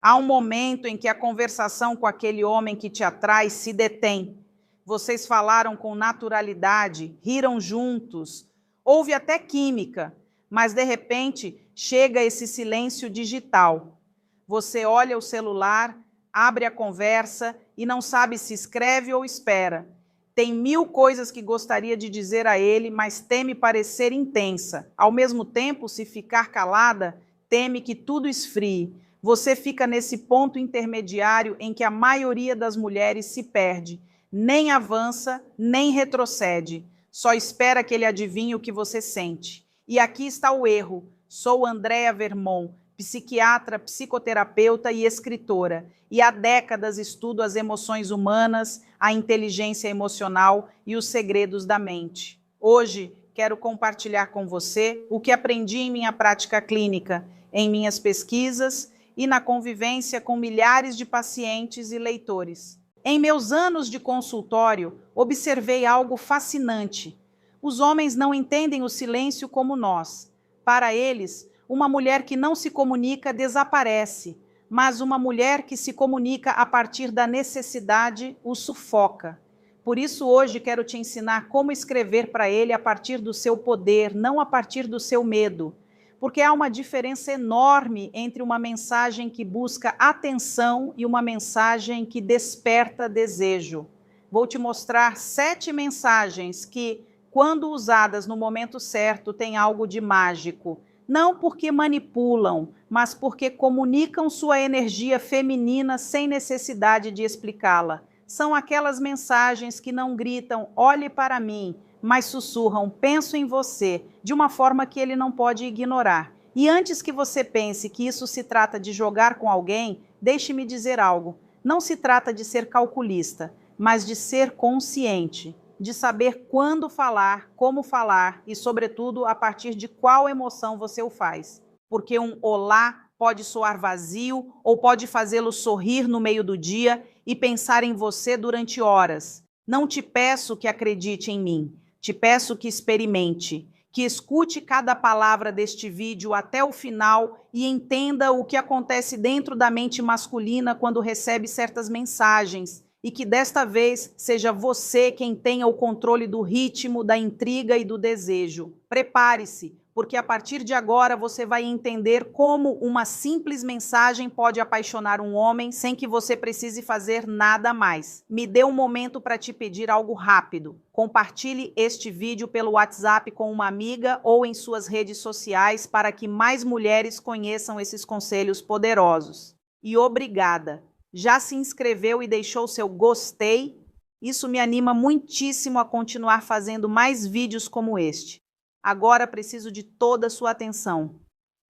Há um momento em que a conversação com aquele homem que te atrai se detém. Vocês falaram com naturalidade, riram juntos, houve até química, mas de repente chega esse silêncio digital. Você olha o celular, abre a conversa e não sabe se escreve ou espera. Tem 1000 coisas que gostaria de dizer a ele, mas teme parecer intensa. Ao mesmo tempo, se ficar calada, teme que tudo esfrie. Você fica nesse ponto intermediário em que a maioria das mulheres se perde. Nem avança, nem retrocede. Só espera que ele adivinhe o que você sente. E aqui está o erro. Sou Andréa Vermont, psiquiatra, psicoterapeuta e escritora, e há décadas estudo as emoções humanas, a inteligência emocional e os segredos da mente. Hoje, quero compartilhar com você o que aprendi em minha prática clínica, em minhas pesquisas e na convivência com milhares de pacientes e leitores. Em meus anos de consultório, observei algo fascinante. Os homens não entendem o silêncio como nós. Para eles, uma mulher que não se comunica desaparece, mas uma mulher que se comunica a partir da necessidade o sufoca. Por isso, hoje quero te ensinar como escrever para ele a partir do seu poder, não a partir do seu medo. Porque há uma diferença enorme entre uma mensagem que busca atenção e uma mensagem que desperta desejo. Vou te mostrar 7 mensagens que, quando usadas no momento certo, têm algo de mágico. Não porque manipulam, mas porque comunicam sua energia feminina sem necessidade de explicá-la. São aquelas mensagens que não gritam, olhe para mim, mas sussurram, penso em você, de uma forma que ele não pode ignorar. E antes que você pense que isso se trata de jogar com alguém, deixe-me dizer algo. Não se trata de ser calculista, mas de ser consciente, de saber quando falar, como falar e, sobretudo, a partir de qual emoção você o faz. Porque um olá pode soar vazio ou pode fazê-lo sorrir no meio do dia e pensar em você durante horas. Não te peço que acredite em mim, te peço que experimente, que escute cada palavra deste vídeo até o final e entenda o que acontece dentro da mente masculina quando recebe certas mensagens. E que desta vez seja você quem tenha o controle do ritmo, da intriga e do desejo. Prepare-se, porque a partir de agora você vai entender como uma simples mensagem pode apaixonar um homem sem que você precise fazer nada mais. Me dê um momento para te pedir algo rápido. Compartilhe este vídeo pelo WhatsApp com uma amiga ou em suas redes sociais para que mais mulheres conheçam esses conselhos poderosos. E obrigada! Já se inscreveu e deixou seu gostei? Isso me anima muitíssimo a continuar fazendo mais vídeos como este. Agora preciso de toda a sua atenção.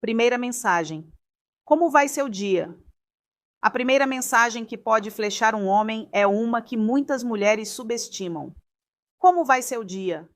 Primeira mensagem. Como vai seu dia? A primeira mensagem que pode flechar um homem é uma que muitas mulheres subestimam. Como vai seu dia?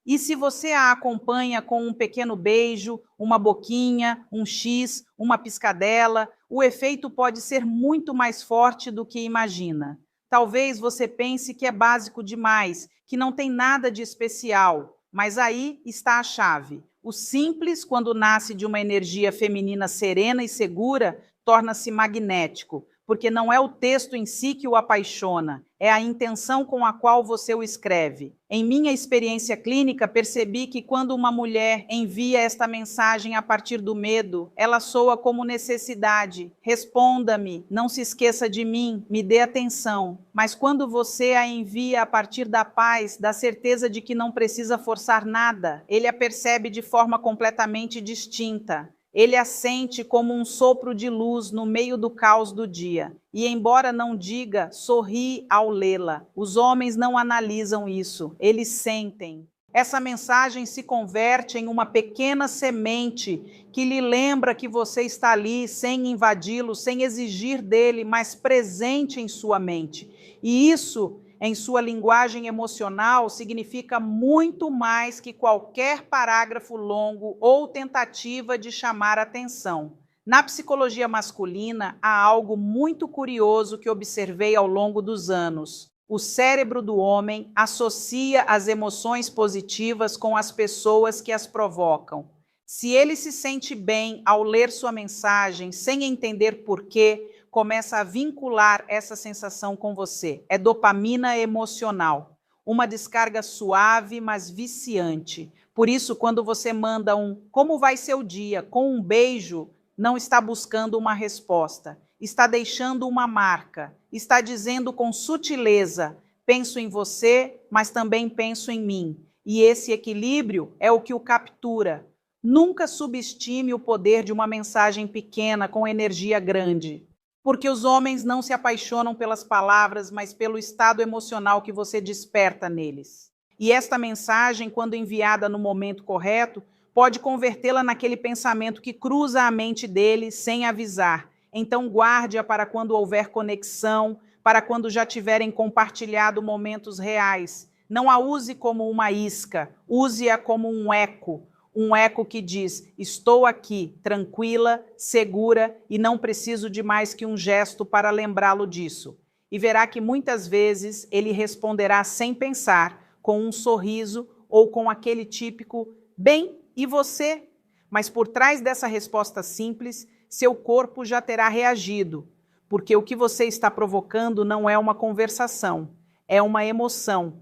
E se você a acompanha com um pequeno beijo, uma boquinha, um X, uma piscadela, o efeito pode ser muito mais forte do que imagina. Talvez você pense que é básico demais, que não tem nada de especial, mas aí está a chave. O simples, quando nasce de uma energia feminina serena e segura, torna-se magnético, porque não é o texto em si que o apaixona, é a intenção com a qual você o escreve. Em minha experiência clínica, percebi que quando uma mulher envia esta mensagem a partir do medo, ela soa como necessidade. Responda-me, não se esqueça de mim, me dê atenção. Mas quando você a envia a partir da paz, da certeza de que não precisa forçar nada, ele a percebe de forma completamente distinta. Ele a sente como um sopro de luz no meio do caos do dia. E embora não diga, sorri ao lê-la. Os homens não analisam isso, eles sentem. Essa mensagem se converte em uma pequena semente que lhe lembra que você está ali sem invadi-lo, sem exigir dele, mas presente em sua mente. E isso, em sua linguagem emocional, significa muito mais que qualquer parágrafo longo ou tentativa de chamar atenção. Na psicologia masculina, há algo muito curioso que observei ao longo dos anos. O cérebro do homem associa as emoções positivas com as pessoas que as provocam. Se ele se sente bem ao ler sua mensagem, sem entender por quê, começa a vincular essa sensação com você. É dopamina emocional, uma descarga suave, mas viciante. Por isso, quando você manda um "como vai seu dia?" com um beijo, não está buscando uma resposta, está deixando uma marca, está dizendo com sutileza: penso em você, mas também penso em mim. E esse equilíbrio é o que o captura. Nunca subestime o poder de uma mensagem pequena com energia grande, porque os homens não se apaixonam pelas palavras, mas pelo estado emocional que você desperta neles. E esta mensagem, quando enviada no momento correto, pode convertê-la naquele pensamento que cruza a mente dele sem avisar. Então guarde-a para quando houver conexão, para quando já tiverem compartilhado momentos reais. Não a use como uma isca, use-a como um eco que diz: estou aqui, tranquila, segura e não preciso de mais que um gesto para lembrá-lo disso. E verá que muitas vezes ele responderá sem pensar, com um sorriso ou com aquele típico "bem, e você?". Mas por trás dessa resposta simples, seu corpo já terá reagido, porque o que você está provocando não é uma conversação, é uma emoção.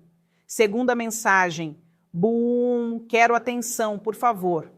Segunda mensagem: "Bum, quero atenção, por favor".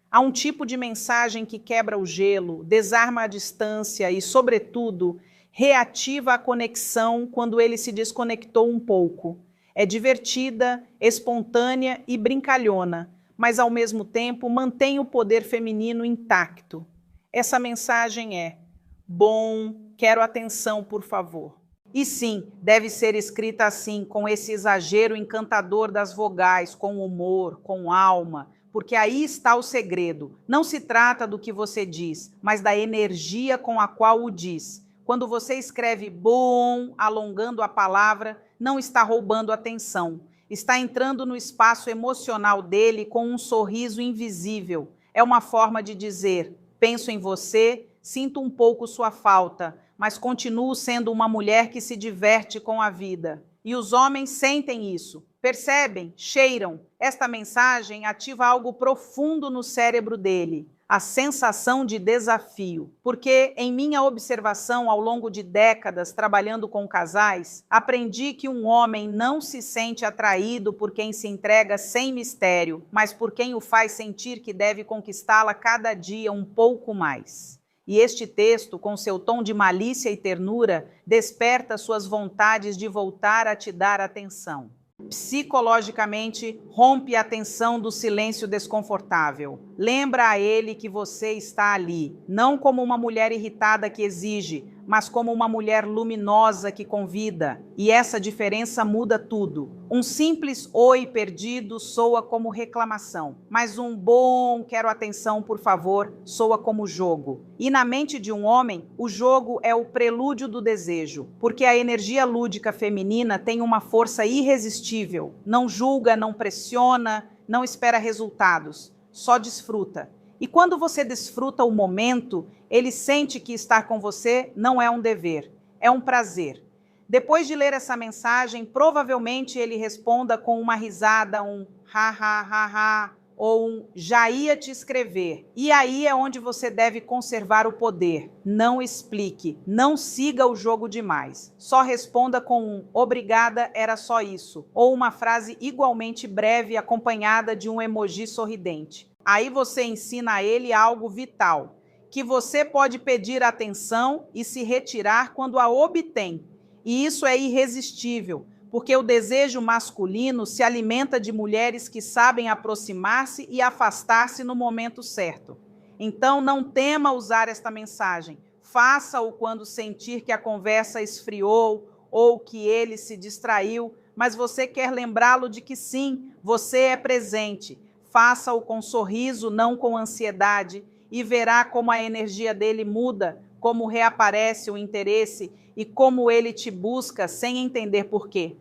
Há um tipo de mensagem que quebra o gelo, desarma a distância e, sobretudo, reativa a conexão quando ele se desconectou um pouco. É divertida, espontânea e brincalhona, mas ao mesmo tempo mantém o poder feminino intacto. Essa mensagem é: "Bom, quero atenção, por favor". E sim, deve ser escrita assim, com esse exagero encantador das vogais, com humor, com alma, porque aí está o segredo. Não se trata do que você diz, mas da energia com a qual o diz. Quando você escreve "bom", alongando a palavra, não está roubando atenção. Está entrando no espaço emocional dele com um sorriso invisível. É uma forma de dizer: penso em você, sinto um pouco sua falta, mas continuo sendo uma mulher que se diverte com a vida. E os homens sentem isso, percebem, cheiram. Esta mensagem ativa algo profundo no cérebro dele, a sensação de desafio. Porque, em minha observação ao longo de décadas trabalhando com casais, aprendi que um homem não se sente atraído por quem se entrega sem mistério, mas por quem o faz sentir que deve conquistá-la cada dia um pouco mais. E este texto, com seu tom de malícia e ternura, desperta suas vontades de voltar a te dar atenção. Psicologicamente, rompe a tensão do silêncio desconfortável. Lembra a ele que você está ali, não como uma mulher irritada que exige, mas como uma mulher luminosa que convida. E essa diferença muda tudo. Um simples "oi" perdido soa como reclamação, mas um "bom, quero atenção, por favor" soa como jogo. E na mente de um homem, o jogo é o prelúdio do desejo, porque a energia lúdica feminina tem uma força irresistível. Não julga, não pressiona, não espera resultados, só desfruta. E quando você desfruta o momento, ele sente que estar com você não é um dever, é um prazer. Depois de ler essa mensagem, provavelmente ele responda com uma risada, um "ha, ha, ha, ha", ou um "já ia te escrever". E aí é onde você deve conservar o poder. Não explique, não siga o jogo demais. Só responda com um "obrigada, era só isso", ou uma frase igualmente breve acompanhada de um emoji sorridente. Aí você ensina a ele algo vital, que você pode pedir atenção e se retirar quando a obtém. E isso é irresistível, porque o desejo masculino se alimenta de mulheres que sabem aproximar-se e afastar-se no momento certo. Então não tema usar esta mensagem. Faça-o quando sentir que a conversa esfriou ou que ele se distraiu, mas você quer lembrá-lo de que sim, você é presente. Faça-o com sorriso, não com ansiedade, e verá como a energia dele muda, como reaparece o interesse e como ele te busca sem entender por quê.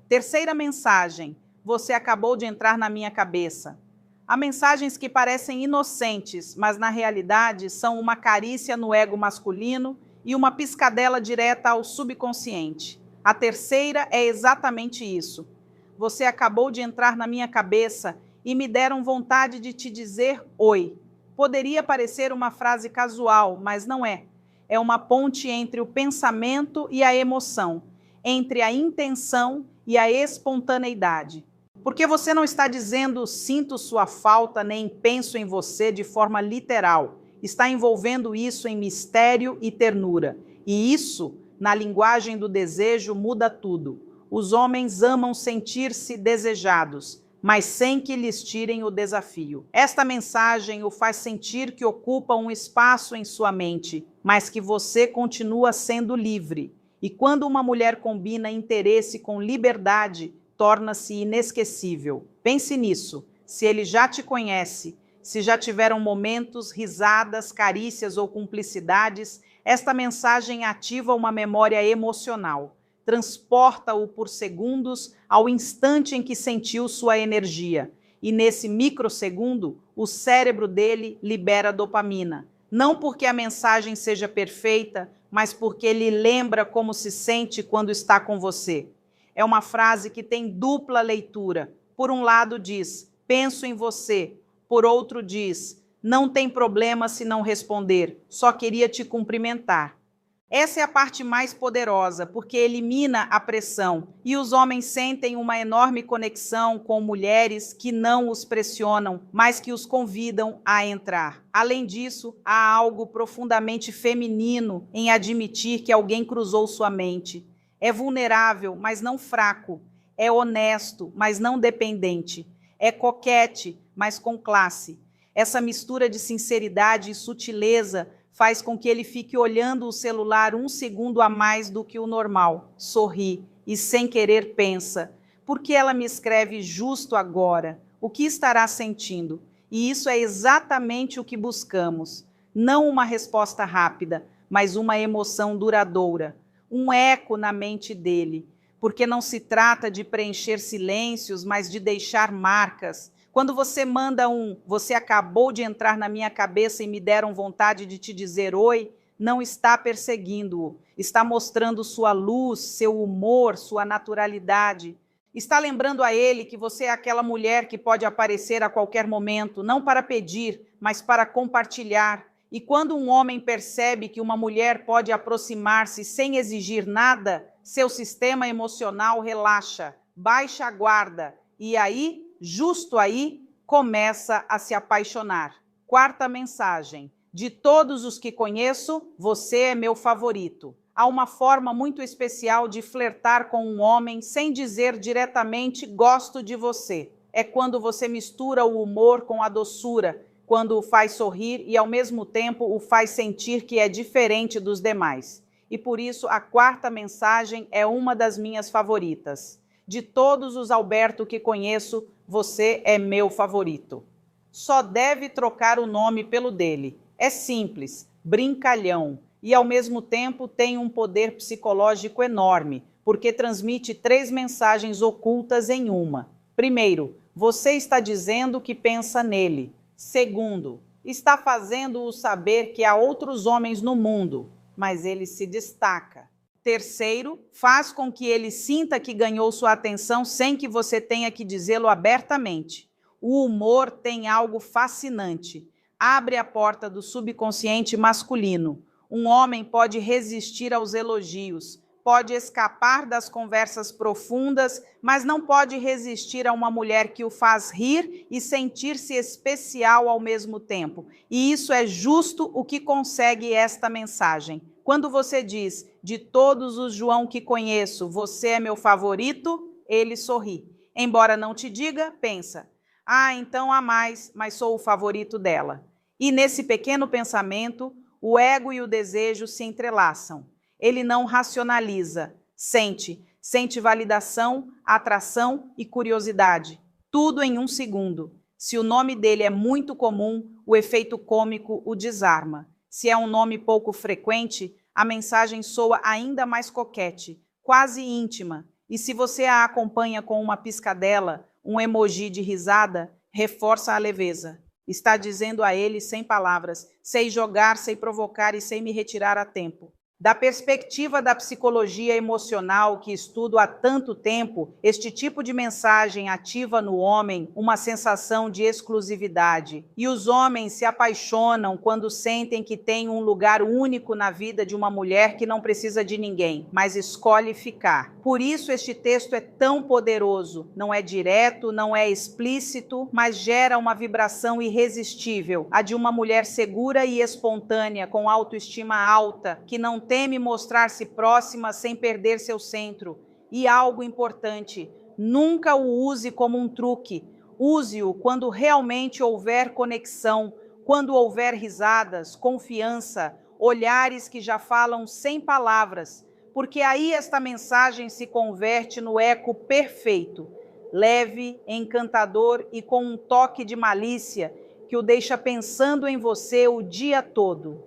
Terceira mensagem: você acabou de entrar na minha cabeça. Há mensagens que parecem inocentes, mas na realidade são uma carícia no ego masculino e uma piscadela direta ao subconsciente. A terceira é exatamente isso. Você acabou de entrar na minha cabeça e me deram vontade de te dizer oi. Poderia parecer uma frase casual, mas não é. É uma ponte entre o pensamento e a emoção, entre a intenção e a espontaneidade. Porque você não está dizendo sinto sua falta nem penso em você de forma literal. Está envolvendo isso em mistério e ternura. E isso, na linguagem do desejo, muda tudo. Os homens amam sentir-se desejados, mas sem que lhes tirem o desafio. Esta mensagem o faz sentir que ocupa um espaço em sua mente, mas que você continua sendo livre. E quando uma mulher combina interesse com liberdade, torna-se inesquecível. Pense nisso. Se ele já te conhece, se já tiveram momentos, risadas, carícias ou cumplicidades, esta mensagem ativa uma memória emocional. Transporta-o por segundos ao instante em que sentiu sua energia. E nesse microsegundo, o cérebro dele libera dopamina. Não porque a mensagem seja perfeita, mas porque ele lembra como se sente quando está com você. É uma frase que tem dupla leitura. Por um lado diz, penso em você. Por outro diz, não tem problema se não responder, só queria te cumprimentar. Essa é a parte mais poderosa, porque elimina a pressão e os homens sentem uma enorme conexão com mulheres que não os pressionam, mas que os convidam a entrar. Além disso, há algo profundamente feminino em admitir que alguém cruzou sua mente. É vulnerável, mas não fraco. É honesto, mas não dependente. É coquete, mas com classe. Essa mistura de sinceridade e sutileza faz com que ele fique olhando o celular um segundo a mais do que o normal, sorri e sem querer pensa, por que ela me escreve justo agora? O que estará sentindo? E isso é exatamente o que buscamos. Não uma resposta rápida, mas uma emoção duradoura, um eco na mente dele, porque não se trata de preencher silêncios, mas de deixar marcas. Quando você manda você acabou de entrar na minha cabeça e me deram vontade de te dizer oi, não está perseguindo-o, está mostrando sua luz, seu humor, sua naturalidade. Está lembrando a ele que você é aquela mulher que pode aparecer a qualquer momento, não para pedir, mas para compartilhar. E quando um homem percebe que uma mulher pode aproximar-se sem exigir nada, seu sistema emocional relaxa, baixa a guarda e aí, justo aí, começa a se apaixonar. Quarta mensagem. De todos os que conheço, você é meu favorito. Há uma forma muito especial de flertar com um homem sem dizer diretamente gosto de você. É quando você mistura o humor com a doçura, quando o faz sorrir e ao mesmo tempo o faz sentir que é diferente dos demais. E por isso a quarta mensagem é uma das minhas favoritas. De todos os Alberto que conheço, você é meu favorito. Só deve trocar o nome pelo dele. É simples, brincalhão, e ao mesmo tempo tem um poder psicológico enorme, porque transmite 3 mensagens ocultas em uma. Primeiro, você está dizendo que pensa nele. Segundo, está fazendo-o saber que há outros homens no mundo, mas ele se destaca. Terceiro, faz com que ele sinta que ganhou sua atenção sem que você tenha que dizê-lo abertamente. O humor tem algo fascinante. Abre a porta do subconsciente masculino. Um homem pode resistir aos elogios, pode escapar das conversas profundas, mas não pode resistir a uma mulher que o faz rir e sentir-se especial ao mesmo tempo. E isso é justo o que consegue esta mensagem. Quando você diz, de todos os João que conheço, você é meu favorito, ele sorri. Embora não te diga, pensa, então há mais, mas sou o favorito dela. E nesse pequeno pensamento, o ego e o desejo se entrelaçam. Ele não racionaliza, sente validação, atração e curiosidade. Tudo em um segundo. Se o nome dele é muito comum, o efeito cômico o desarma. Se é um nome pouco frequente, a mensagem soa ainda mais coquete, quase íntima. E se você a acompanha com uma piscadela, um emoji de risada, reforça a leveza. Está dizendo a ele sem palavras, sei jogar, sei provocar e sei me retirar a tempo. Da perspectiva da psicologia emocional que estudo há tanto tempo, este tipo de mensagem ativa no homem uma sensação de exclusividade. E os homens se apaixonam quando sentem que têm um lugar único na vida de uma mulher que não precisa de ninguém, mas escolhe ficar. Por isso este texto é tão poderoso. Não é direto, não é explícito, mas gera uma vibração irresistível, a de uma mulher segura e espontânea, com autoestima alta, que não teme mostrar-se próxima sem perder seu centro. E algo importante, nunca o use como um truque. Use-o quando realmente houver conexão, quando houver risadas, confiança, olhares que já falam sem palavras, porque aí esta mensagem se converte no eco perfeito, leve, encantador e com um toque de malícia que o deixa pensando em você o dia todo.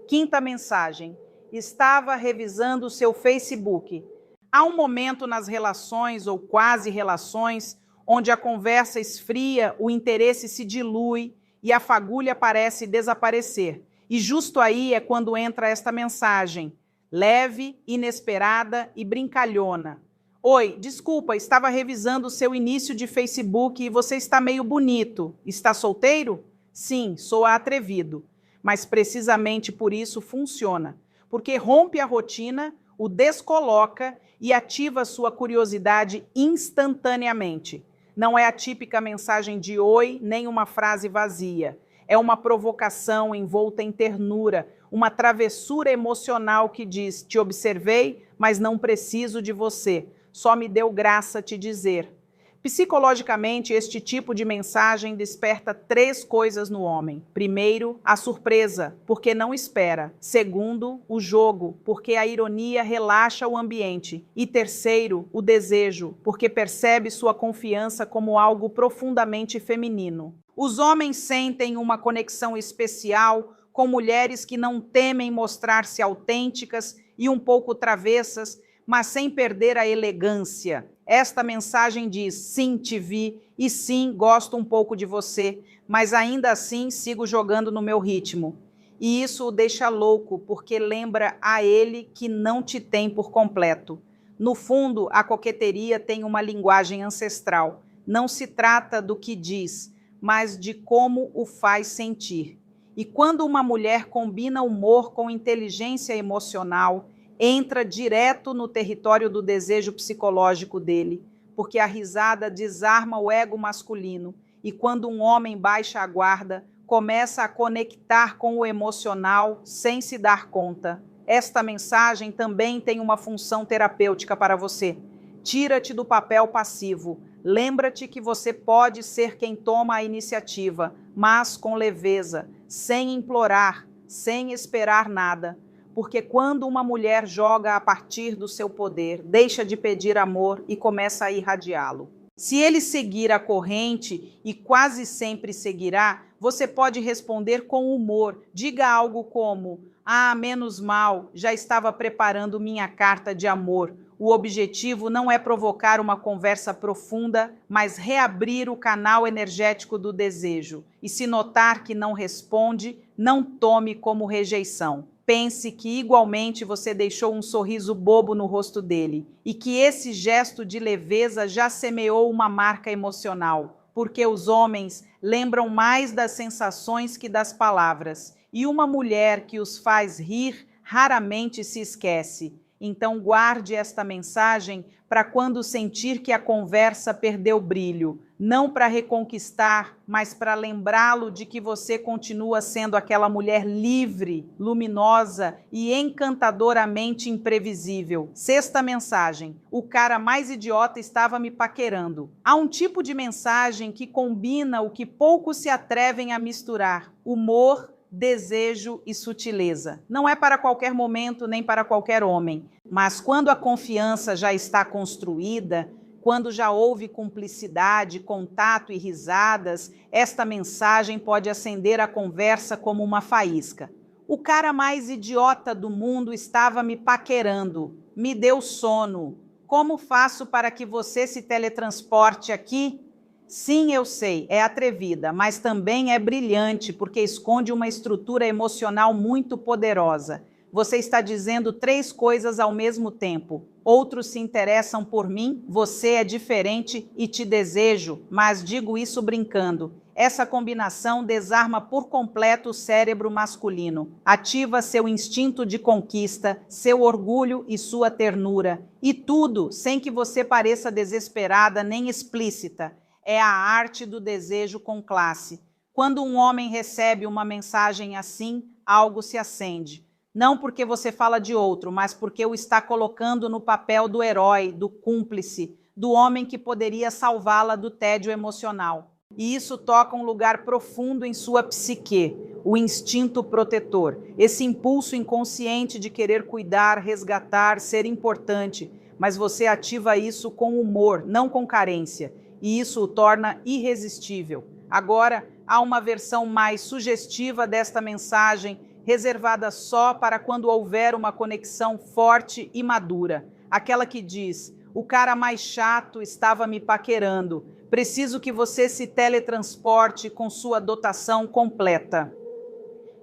Quinta mensagem. Estava revisando seu Facebook. Há um momento nas relações ou quase relações onde a conversa esfria, o interesse se dilui e a fagulha parece desaparecer. E justo aí é quando entra esta mensagem, leve, inesperada e brincalhona. Oi, desculpa, estava revisando o seu início de Facebook e você está meio bonito. Está solteiro? Sim, sou atrevido. Mas precisamente por isso funciona. Porque rompe a rotina, o descoloca e ativa sua curiosidade instantaneamente. Não é a típica mensagem de oi, nem uma frase vazia. É uma provocação envolta em ternura, uma travessura emocional que diz: te observei, mas não preciso de você. Só me deu graça te dizer. Psicologicamente, este tipo de mensagem desperta 3 coisas no homem. Primeiro, a surpresa, porque não espera. Segundo, o jogo, porque a ironia relaxa o ambiente. E terceiro, o desejo, porque percebe sua confiança como algo profundamente feminino. Os homens sentem uma conexão especial com mulheres que não temem mostrar-se autênticas e um pouco travessas, mas sem perder a elegância. Esta mensagem diz: sim, te vi, e sim, gosto um pouco de você, mas ainda assim sigo jogando no meu ritmo. E isso o deixa louco, porque lembra a ele que não te tem por completo. No fundo, a coqueteria tem uma linguagem ancestral. Não se trata do que diz, mas de como o faz sentir. E quando uma mulher combina humor com inteligência emocional, entra direto no território do desejo psicológico dele, porque a risada desarma o ego masculino e quando um homem baixa a guarda, começa a conectar com o emocional sem se dar conta. Esta mensagem também tem uma função terapêutica para você. Tira-te do papel passivo. Lembra-te que você pode ser quem toma a iniciativa, mas com leveza, sem implorar, sem esperar nada. Porque quando uma mulher joga a partir do seu poder, deixa de pedir amor e começa a irradiá-lo. Se ele seguir a corrente, e quase sempre seguirá, você pode responder com humor. Diga algo como: ah, menos mal, já estava preparando minha carta de amor. O objetivo não é provocar uma conversa profunda, mas reabrir o canal energético do desejo. E se notar que não responde, não tome como rejeição. Pense que igualmente você deixou um sorriso bobo no rosto dele e que esse gesto de leveza já semeou uma marca emocional, porque os homens lembram mais das sensações que das palavras, e uma mulher que os faz rir raramente se esquece. Então guarde esta mensagem para quando sentir que a conversa perdeu brilho, não para reconquistar, mas para lembrá-lo de que você continua sendo aquela mulher livre, luminosa e encantadoramente imprevisível. Sexta mensagem: o cara mais idiota estava me paquerando. Há um tipo de mensagem que combina o que poucos se atrevem a misturar: humor, desejo e sutileza. Não é para qualquer momento nem para qualquer homem, mas quando a confiança já está construída, quando já houve cumplicidade, contato e risadas, esta mensagem pode acender a conversa como uma faísca. O cara mais idiota do mundo estava me paquerando, me deu sono. Como faço para que você se teletransporte aqui? Sim, eu sei, é atrevida, mas também é brilhante, porque esconde uma estrutura emocional muito poderosa. Você está dizendo 3 coisas ao mesmo tempo. Outros se interessam por mim, você é diferente e te desejo, mas digo isso brincando. Essa combinação desarma por completo o cérebro masculino, ativa seu instinto de conquista, seu orgulho e sua ternura. E tudo sem que você pareça desesperada nem explícita. É a arte do desejo com classe. Quando um homem recebe uma mensagem assim, algo se acende. Não porque você fala de outro, mas porque o está colocando no papel do herói, do cúmplice, do homem que poderia salvá-la do tédio emocional. E isso toca um lugar profundo em sua psique, o instinto protetor, esse impulso inconsciente de querer cuidar, resgatar, ser importante, mas você ativa isso com humor, não com carência, e isso o torna irresistível. Agora, há uma versão mais sugestiva desta mensagem, reservada só para quando houver uma conexão forte e madura, aquela que diz: o cara mais chato estava me paquerando. Preciso que você se teletransporte com sua dotação completa.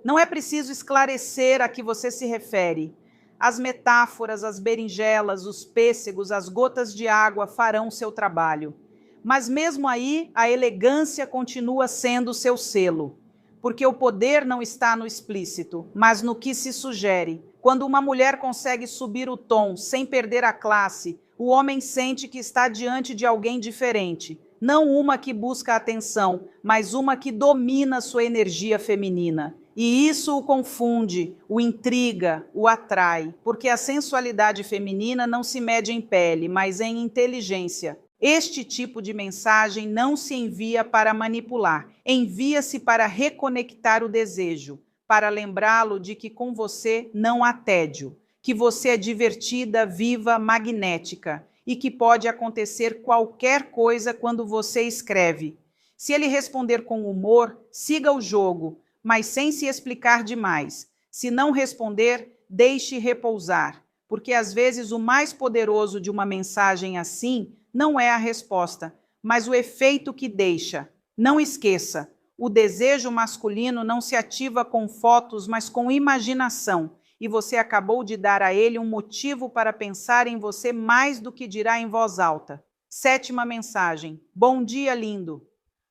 Não é preciso esclarecer a que você se refere. As metáforas, as berinjelas, os pêssegos, as gotas de água farão seu trabalho. Mas mesmo aí, a elegância continua sendo seu selo. Porque o poder não está no explícito, mas no que se sugere. Quando uma mulher consegue subir o tom sem perder a classe, o homem sente que está diante de alguém diferente. Não uma que busca atenção, mas uma que domina sua energia feminina. E isso o confunde, o intriga, o atrai, porque a sensualidade feminina não se mede em pele, mas em inteligência. Este tipo de mensagem não se envia para manipular, envia-se para reconectar o desejo, para lembrá-lo de que com você não há tédio, que você é divertida, viva, magnética, e que pode acontecer qualquer coisa quando você escreve. Se ele responder com humor, siga o jogo, mas sem se explicar demais. Se não responder, deixe repousar, porque às vezes o mais poderoso de uma mensagem assim não é a resposta, mas o efeito que deixa. Não esqueça, o desejo masculino não se ativa com fotos, mas com imaginação. E você acabou de dar a ele um motivo para pensar em você mais do que dirá em voz alta. 7ª mensagem. Bom dia, lindo.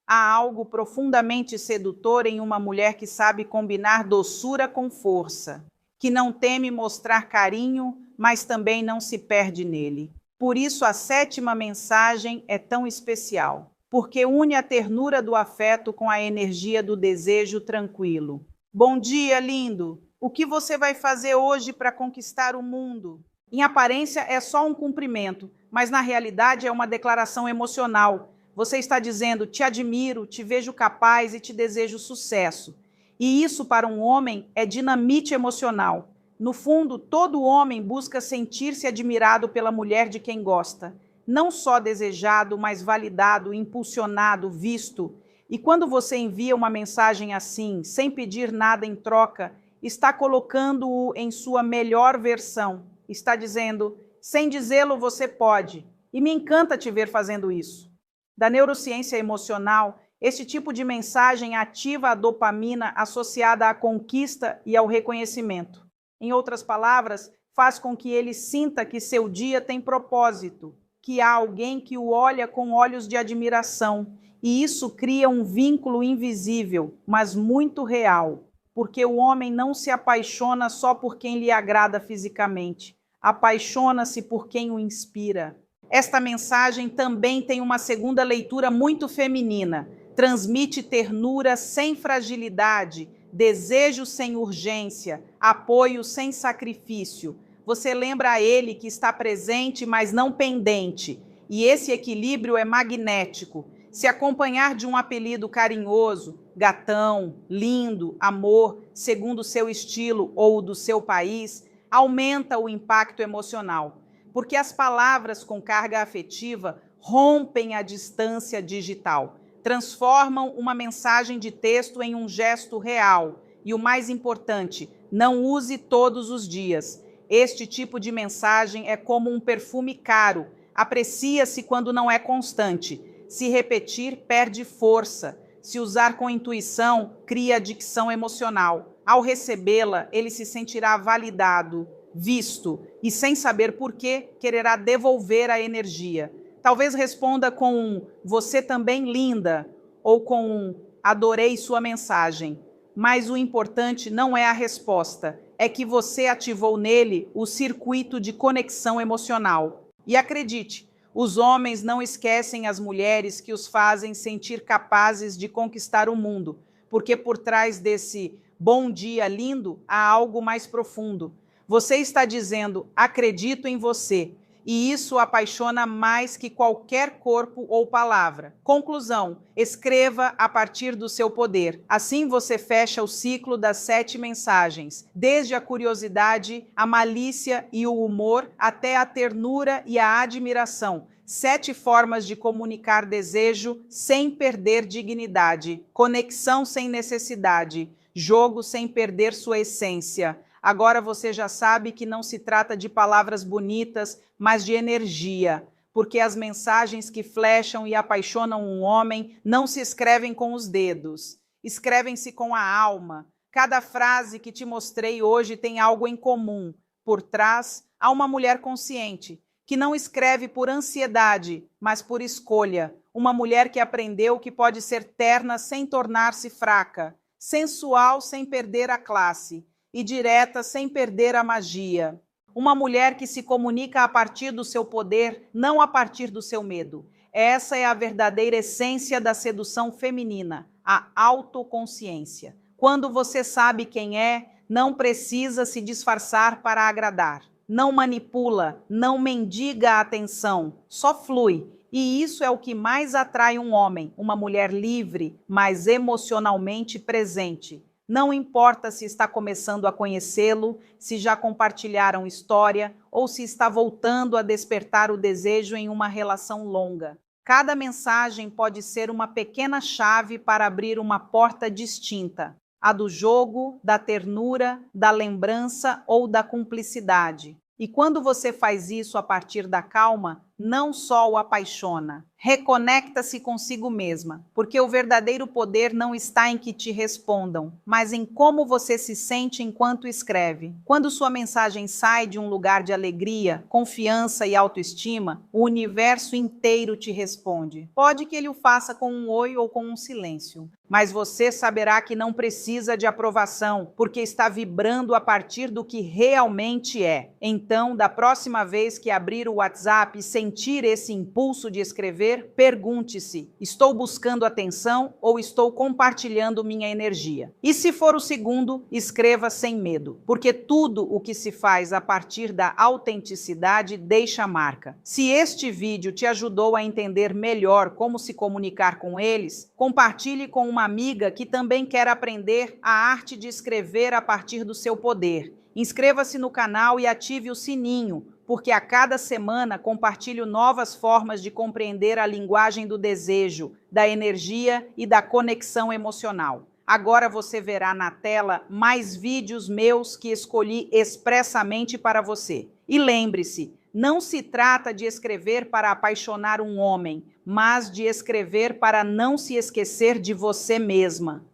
Há algo profundamente sedutor em uma mulher que sabe combinar doçura com força, que não teme mostrar carinho, mas também não se perde nele. Por isso a 7ª mensagem é tão especial, porque une a ternura do afeto com a energia do desejo tranquilo. Bom dia, lindo! O que você vai fazer hoje para conquistar o mundo? Em aparência é só um cumprimento, mas na realidade é uma declaração emocional. Você está dizendo: te admiro, te vejo capaz e te desejo sucesso. E isso para um homem é dinamite emocional. No fundo, todo homem busca sentir-se admirado pela mulher de quem gosta. Não só desejado, mas validado, impulsionado, visto. E quando você envia uma mensagem assim, sem pedir nada em troca, está colocando-o em sua melhor versão. Está dizendo: sem dizê-lo você pode. E me encanta te ver fazendo isso. Da neurociência emocional, este tipo de mensagem ativa a dopamina associada à conquista e ao reconhecimento. Em outras palavras, faz com que ele sinta que seu dia tem propósito, que há alguém que o olha com olhos de admiração. E isso cria um vínculo invisível, mas muito real. Porque o homem não se apaixona só por quem lhe agrada fisicamente. Apaixona-se por quem o inspira. Esta mensagem também tem uma segunda leitura muito feminina. Transmite ternura sem fragilidade, desejo sem urgência, apoio sem sacrifício. Você lembra a ele que está presente, mas não pendente. E esse equilíbrio é magnético. Se acompanhar de um apelido carinhoso, gatão, lindo, amor, segundo o seu estilo ou o do seu país, aumenta o impacto emocional. Porque as palavras com carga afetiva rompem a distância digital, transformam uma mensagem de texto em um gesto real. E o mais importante, não use todos os dias. Este tipo de mensagem é como um perfume caro, aprecia-se quando não é constante. Se repetir, perde força. Se usar com intuição, cria adicção emocional. Ao recebê-la, ele se sentirá validado, visto e, sem saber por quê, quererá devolver a energia. Talvez responda com um "você também linda" ou com um "adorei sua mensagem". Mas o importante não é a resposta, é que você ativou nele o circuito de conexão emocional. E acredite, os homens não esquecem as mulheres que os fazem sentir capazes de conquistar o mundo, porque por trás desse "bom dia lindo" há algo mais profundo. Você está dizendo "acredito em você", e isso apaixona mais que qualquer corpo ou palavra. Conclusão: escreva a partir do seu poder. Assim você fecha o ciclo das 7 mensagens, desde a curiosidade, a malícia e o humor, até a ternura e a admiração. 7 formas de comunicar desejo sem perder dignidade. Conexão sem necessidade. Jogo sem perder sua essência. Agora você já sabe que não se trata de palavras bonitas, mas de energia, porque as mensagens que flecham e apaixonam um homem não se escrevem com os dedos, escrevem-se com a alma. Cada frase que te mostrei hoje tem algo em comum. Por trás, há uma mulher consciente, que não escreve por ansiedade, mas por escolha. Uma mulher que aprendeu que pode ser terna sem tornar-se fraca, sensual sem perder a classe, e direta sem perder a magia. Uma mulher que se comunica a partir do seu poder, não a partir do seu medo. Essa é a verdadeira essência da sedução feminina, a autoconsciência. Quando você sabe quem é, não precisa se disfarçar para agradar. Não manipula, não mendiga a atenção, só flui. E isso é o que mais atrai um homem, uma mulher livre, mas emocionalmente presente. Não importa se está começando a conhecê-lo, se já compartilharam história ou se está voltando a despertar o desejo em uma relação longa. Cada mensagem pode ser uma pequena chave para abrir uma porta distinta, a do jogo, da ternura, da lembrança ou da cumplicidade. E quando você faz isso a partir da calma, não só o apaixona, reconecta-se consigo mesma, porque o verdadeiro poder não está em que te respondam, mas em como você se sente enquanto escreve. Quando sua mensagem sai de um lugar de alegria, confiança e autoestima, o universo inteiro te responde. Pode que ele o faça com um oi ou com um silêncio, mas você saberá que não precisa de aprovação, porque está vibrando a partir do que realmente é. Então, da próxima vez que abrir o WhatsApp e sentir esse impulso de escrever, pergunte-se: estou buscando atenção ou estou compartilhando minha energia? E se for o segundo, escreva sem medo, porque tudo o que se faz a partir da autenticidade deixa marca. Se este vídeo te ajudou a entender melhor como se comunicar com eles, compartilhe com uma amiga que também quer aprender a arte de escrever a partir do seu poder. Inscreva-se no canal e ative o sininho, porque a cada semana compartilho novas formas de compreender a linguagem do desejo, da energia e da conexão emocional. Agora você verá na tela mais vídeos meus que escolhi expressamente para você. E lembre-se, não se trata de escrever para apaixonar um homem, mas de escrever para não se esquecer de você mesma.